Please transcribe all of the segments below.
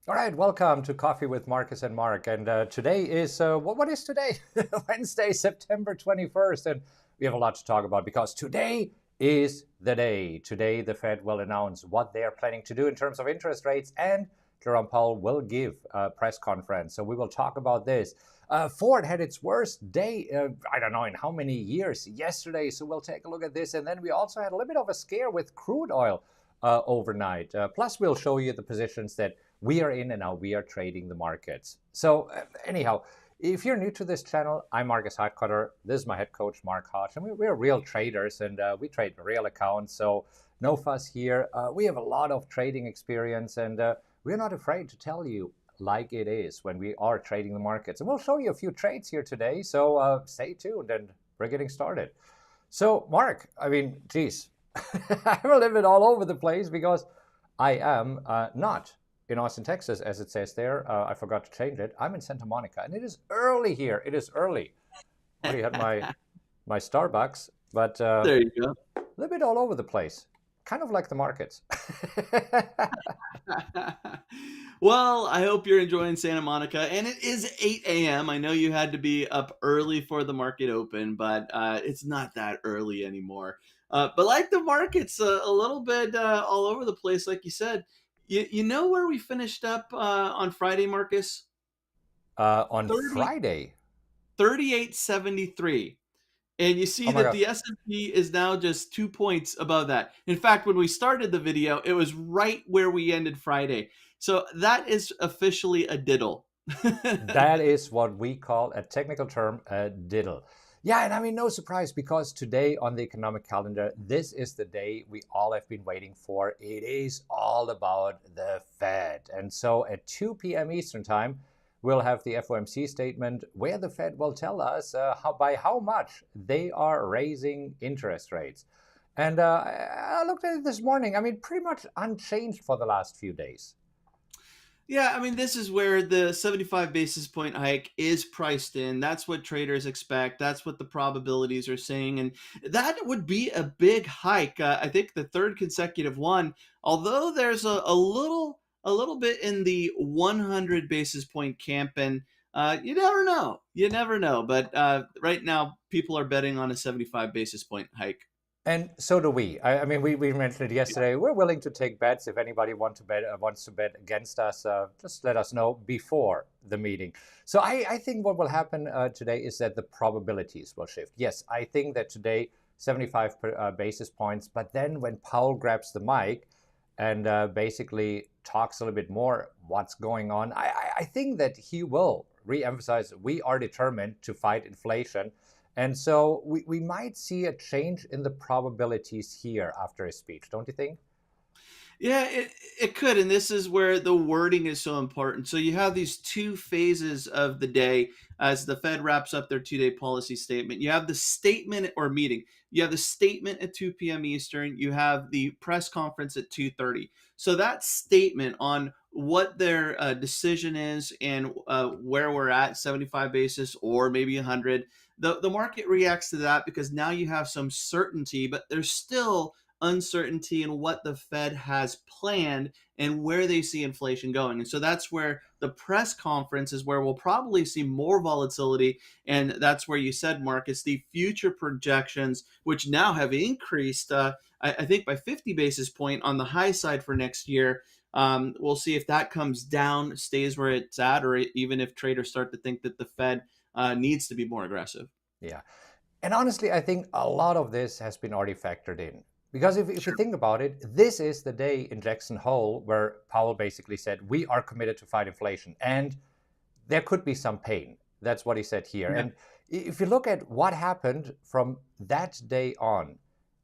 All right, welcome to Coffee with Marcus and Mark. And today is, what is today? Wednesday, September 21st. And we have a lot to talk about because today is the day. Today, the Fed will announce what they are planning to do in terms of interest rates, and Jerome Powell will give a press conference. So we will talk about this. Ford had its worst day, I don't know in how many years, yesterday. So we'll take a look at this. And then we also had a little bit of a scare with crude oil overnight. Plus, we'll show you the positions that we are in and how we are trading the markets. So anyhow, if you're new to this channel, I'm Markus Heitkoetter. This is my head coach, Mark Hodge, and we're real traders, and we trade real accounts. So no fuss here. We have a lot of trading experience, and we're not afraid to tell you like it is when we are trading the markets. And we'll show you a few trades here today. So stay tuned, and we're getting started. So Mark, I mean, geez, I'm a little bit all over the place because I am not in Austin, Texas, as it says there. I forgot to change it. I'm in Santa Monica, and it is early here. It is early. I already had my Starbucks, but There you go. a little bit all over the place, kind of like the markets. Well, I hope you're enjoying Santa Monica, and it is 8 a.m. I know you had to be up early for the market open, but it's not that early anymore. But like the markets, a little bit all over the place, like you said. You know where we finished up on Friday, Marcus? On 30, Friday, 38.73. And you oh see my that gosh. the S&P is now just 2 points above that. In fact, when we started the video, it was right where we ended Friday. So that is officially a diddle. That is what we call a technical term, a diddle. Yeah, and I mean, no surprise because today on the economic calendar, this is the day we all have been waiting for. It is all about the Fed. And so at 2 p.m. Eastern Time, we'll have the FOMC statement where the Fed will tell us by how much they are raising interest rates. And I looked at it this morning. I mean, pretty much unchanged for the last few days. Yeah, I mean, this is where the 75 basis point hike is priced in. That's what traders expect. That's what the probabilities are saying. And that would be a big hike. I think the third consecutive one, although there's a little bit in the 100 basis point camp. And you never know. You never know. But right now, people are betting on a 75 basis point hike. And so do we. I mean, we mentioned it yesterday. We're willing to take bets. If anybody wants to bet against us, just let us know before the meeting. So I think what will happen today is that the probabilities will shift. Yes, I think that today 75 basis points. But then when Powell grabs the mic and basically talks a little bit more what's going on, I think that he will reemphasize we are determined to fight inflation. And so we might see a change in the probabilities here after his speech, don't you think? Yeah, it could. And this is where the wording is so important. So you have these two phases of the day as the Fed wraps up their 2 day policy statement. You have the statement or meeting. You have the statement at 2 p.m. Eastern. You have the press conference at 2:30. So that statement on what their decision is and where we're at, 75 basis or maybe 100, the market reacts to that because now you have some certainty, but there's still uncertainty in what the Fed has planned and where they see inflation going. And so that's where the press conference is where we'll probably see more volatility. And that's where you said, Marcus, the future projections, which now have increased, I think by 50 basis point on the high side for next year. We'll see if that comes down, stays where it's at, or even if traders start to think that the Fed needs to be more aggressive. Yeah. And honestly, I think a lot of this has been already factored in. Because if you think about it, this is the day in Jackson Hole where Powell basically said, we are committed to fight inflation. And there could be some pain. That's what he said here. Yeah. And if you look at what happened from that day on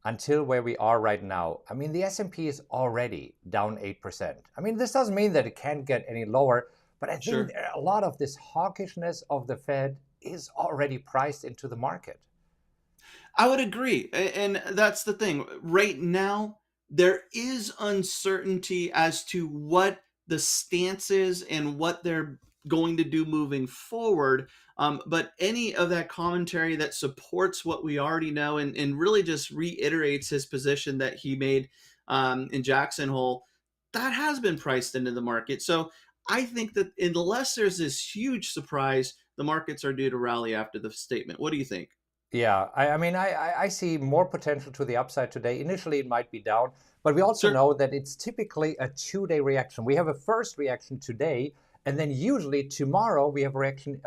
until where we are right now, I mean, the S&P is already down 8%. I mean, this doesn't mean that it can't get any lower, but I think Sure. a lot of this hawkishness of the Fed is already priced into the market. I would agree. And that's the thing. Right now, there is uncertainty as to what the stance is and what they're going to do moving forward. But any of that commentary that supports what we already know and really just reiterates his position that he made in Jackson Hole, that has been priced into the market. So I think that unless there's this huge surprise, the markets are due to rally after the statement. What do you think? Yeah, I mean, I see more potential to the upside today. Initially, it might be down, but we also Sure. know that it's typically a 2-day reaction. We have a first reaction today, and then usually tomorrow we have a reaction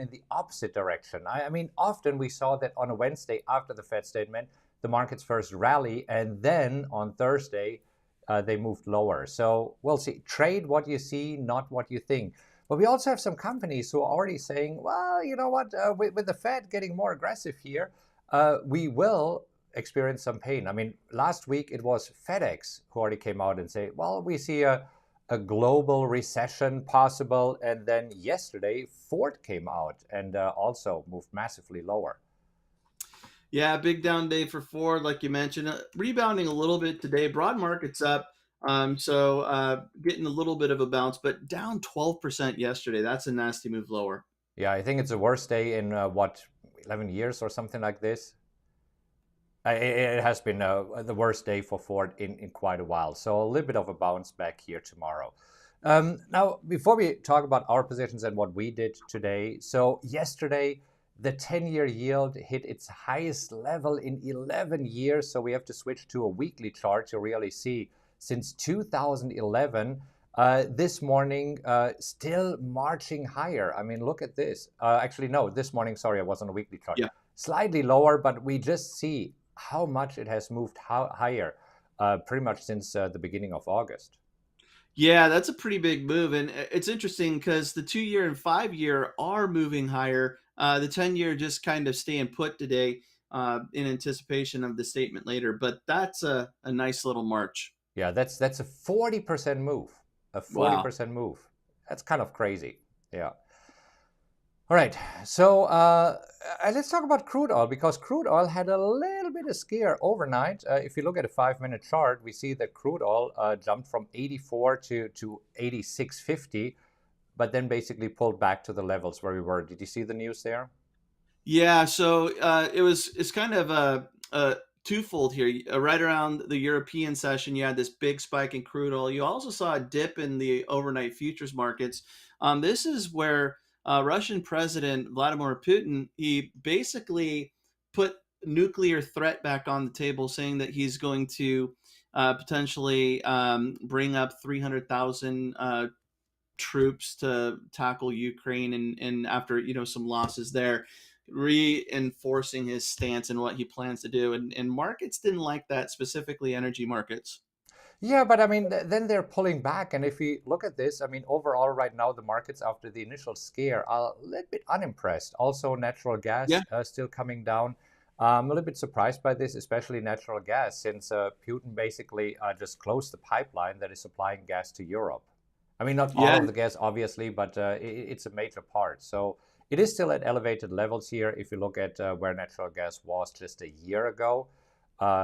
in the opposite direction. I mean, often we saw that on a Wednesday after the Fed statement, the markets first rally, and then on Thursday, they moved lower. So we'll see. Trade what you see, not what you think. But we also have some companies who are already saying, well, you know what, with the Fed getting more aggressive here, we will experience some pain. I mean, last week it was FedEx who already came out and say, well, we see a global recession possible. And then yesterday, Ford came out and also moved massively lower. Yeah, big down day for Ford, like you mentioned. Rebounding a little bit today. Broad market's up. Getting a little bit of a bounce, but down 12% yesterday. That's a nasty move lower. Yeah, I think it's the worst day in what, 11 years or something like this. It has been the worst day for Ford in quite a while. So a little bit of a bounce back here tomorrow. Now, before we talk about our positions and what we did today, so yesterday, the 10-year yield hit its highest level in 11 years. So we have to switch to a weekly chart to really see since 2011. This morning, still marching higher. I mean, look at this. Actually, no, this morning, sorry, I was on a weekly chart. Yeah. Slightly lower, but we just see how much it has moved higher pretty much since the beginning of August. Yeah, that's a pretty big move. And it's interesting because the 2 year and 5 year are moving higher. The 10 year just kind of staying put today in anticipation of the statement later. But that's a nice little march. Yeah, that's a 40% move. A Wow. 40% move. That's kind of crazy. Yeah. All right, so let's talk about crude oil because crude oil had a little bit of scare overnight. If you look at a 5-minute chart, we see that crude oil jumped from 84 to 86.50, but then basically pulled back to the levels where we were. Did you see the news there? Yeah, so it's kind of a twofold here. Right around the European session, you had this big spike in crude oil. You also saw a dip in the overnight futures markets. This is where Russian President Vladimir Putin he basically put nuclear threat back on the table, saying that he's going to potentially bring up 300,000 troops to tackle Ukraine and after some losses there, reinforcing his stance and what he plans to do. And markets didn't like that, specifically energy markets. Yeah, but I mean, then they're pulling back. And if we look at this, I mean, overall, right now, the markets after the initial scare are a little bit unimpressed. Also, natural gas Yeah, still coming down. I'm a little bit surprised by this, especially natural gas, since Putin basically just closed the pipeline that is supplying gas to Europe. I mean, not all yeah, of the gas, obviously, but it's a major part. So it is still at elevated levels here if you look at where natural gas was just a year ago.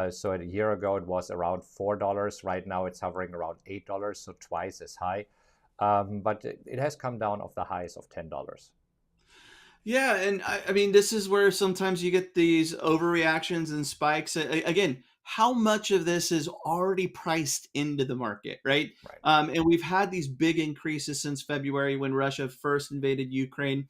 So a year ago, it was around $4. Right now, it's hovering around $8, so twice as high. But it has come down off the highs of $10. yeah. And I mean, this is where sometimes you get these overreactions and spikes. Again, how much of this is already priced into the market, right? Right. And we've had these big increases since February when Russia first invaded Ukraine.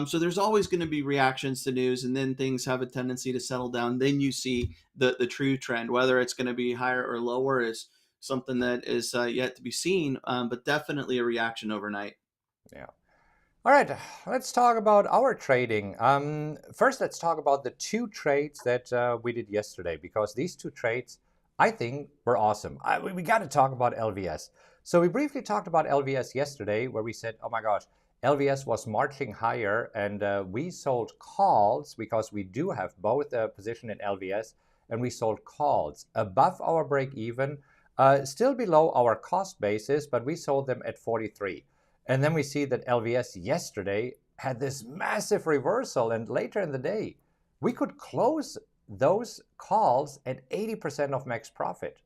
So there's always going to be reactions to news, and then things have a tendency to settle down. Then you see the true trend. Whether it's going to be higher or lower is something that is yet to be seen, but definitely a reaction overnight. Yeah. All right, let's talk about our trading. First, let's talk about the two trades that we did yesterday because these two trades, I think, were awesome. We got to talk about LVS. So we briefly talked about LVS yesterday where we said, oh my gosh, LVS was marching higher and we sold calls because we do have both a position in LVS and we sold calls above our break even, still below our cost basis, but we sold them at 43. And then we see that LVS yesterday had this massive reversal. And later in the day, we could close those calls at 80% of max profit.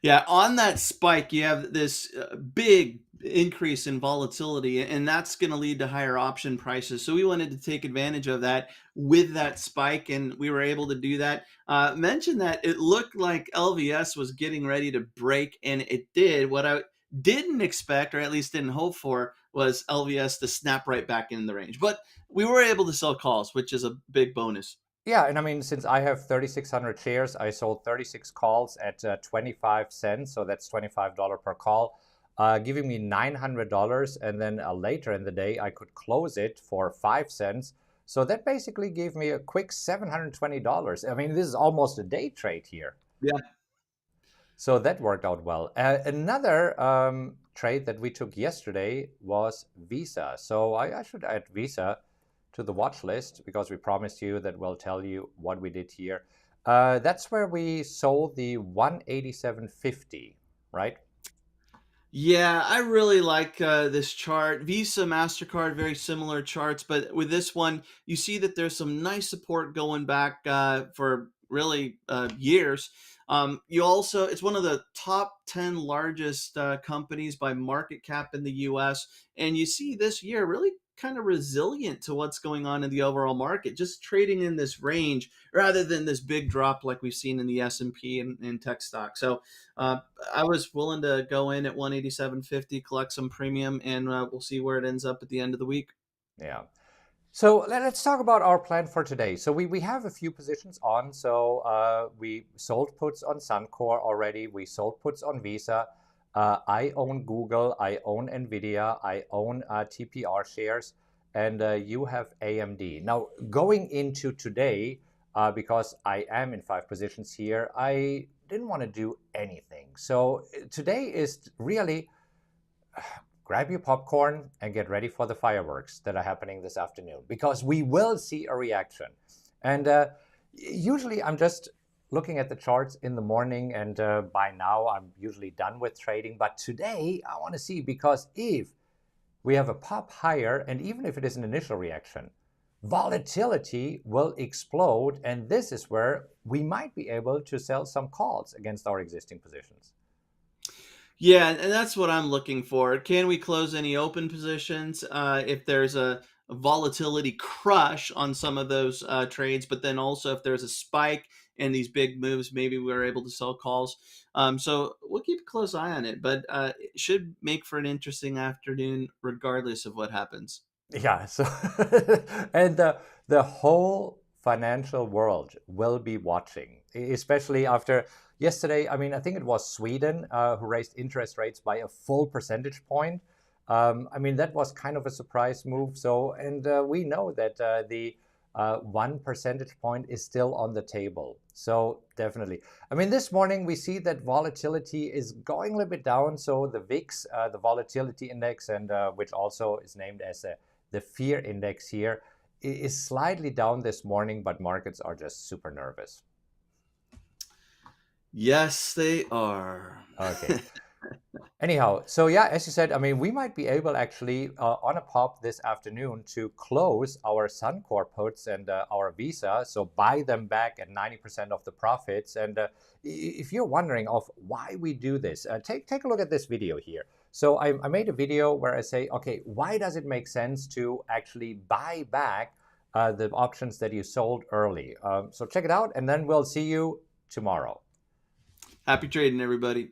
Yeah, on that spike, you have this big increase in volatility, and that's going to lead to higher option prices. So we wanted to take advantage of that with that spike, and we were able to do that. Mention that it looked like LVS was getting ready to break, and it did. didn't expect, or at least didn't hope for, was LVS to snap right back in the range. But we were able to sell calls, which is a big bonus. Yeah, and I mean, since I have 3,600 shares, I sold 36 calls at 25 cents, so that's $25 per call, giving me $900. And then later in the day, I could close it for 5 cents. So that basically gave me a quick $720. I mean, this is almost a day trade here. Yeah. So that worked out well. Another trade that we took yesterday was Visa. So I should add Visa to the watch list because we promised you that we'll tell you what we did here. That's where we sold the 187.50, right? Yeah, I really like this chart. Visa, MasterCard, very similar charts, but with this one, you see that there's some nice support going back for really years. You also, it's one of the top 10 largest companies by market cap in the US. And you see this year really kind of resilient to what's going on in the overall market, just trading in this range rather than this big drop like we've seen in the S&P and tech stock. So I was willing to go in at 187.50, collect some premium, and we'll see where it ends up at the end of the week. Yeah. So let's talk about our plan for today. So we have a few positions on. So we sold puts on Suncor already. We sold puts on Visa. I own Google. I own NVIDIA. I own TPR shares. And you have AMD. Now, going into today, because I am in 5 positions here, I didn't want to do anything. So today is really grab your popcorn and get ready for the fireworks that are happening this afternoon because we will see a reaction. And usually I'm just looking at the charts in the morning, and by now I'm usually done with trading. But today I want to see, because if we have a pop higher, and even if it is an initial reaction, volatility will explode. And this is where we might be able to sell some calls against our existing positions. Yeah, and that's what I'm looking for. Can we close any open positions if there's a volatility crush on some of those trades, but then also if there's a spike in these big moves, maybe we're able to sell calls. So we'll keep a close eye on it, but it should make for an interesting afternoon regardless of what happens. Yeah, so and the whole financial world will be watching, especially after yesterday. I mean, I think it was Sweden who raised interest rates by a full percentage point. I mean, that was kind of a surprise move. So, and we know that the 1 percentage point is still on the table. So definitely. I mean, this morning we see that volatility is going a little bit down. So the VIX, the volatility index, and which also is named as the fear index here, is slightly down this morning, but markets are just super nervous. Yes, they are. Okay. Anyhow, so yeah, as you said, I mean, we might be able actually on a pop this afternoon to close our Suncor puts and our Visa, so buy them back at 90% of the profits. And if you're wondering of why we do this, take a look at this video here. So I made a video where I say, okay, why does it make sense to actually buy back the options that you sold early? So check it out, and then we'll see you tomorrow. Happy trading, everybody.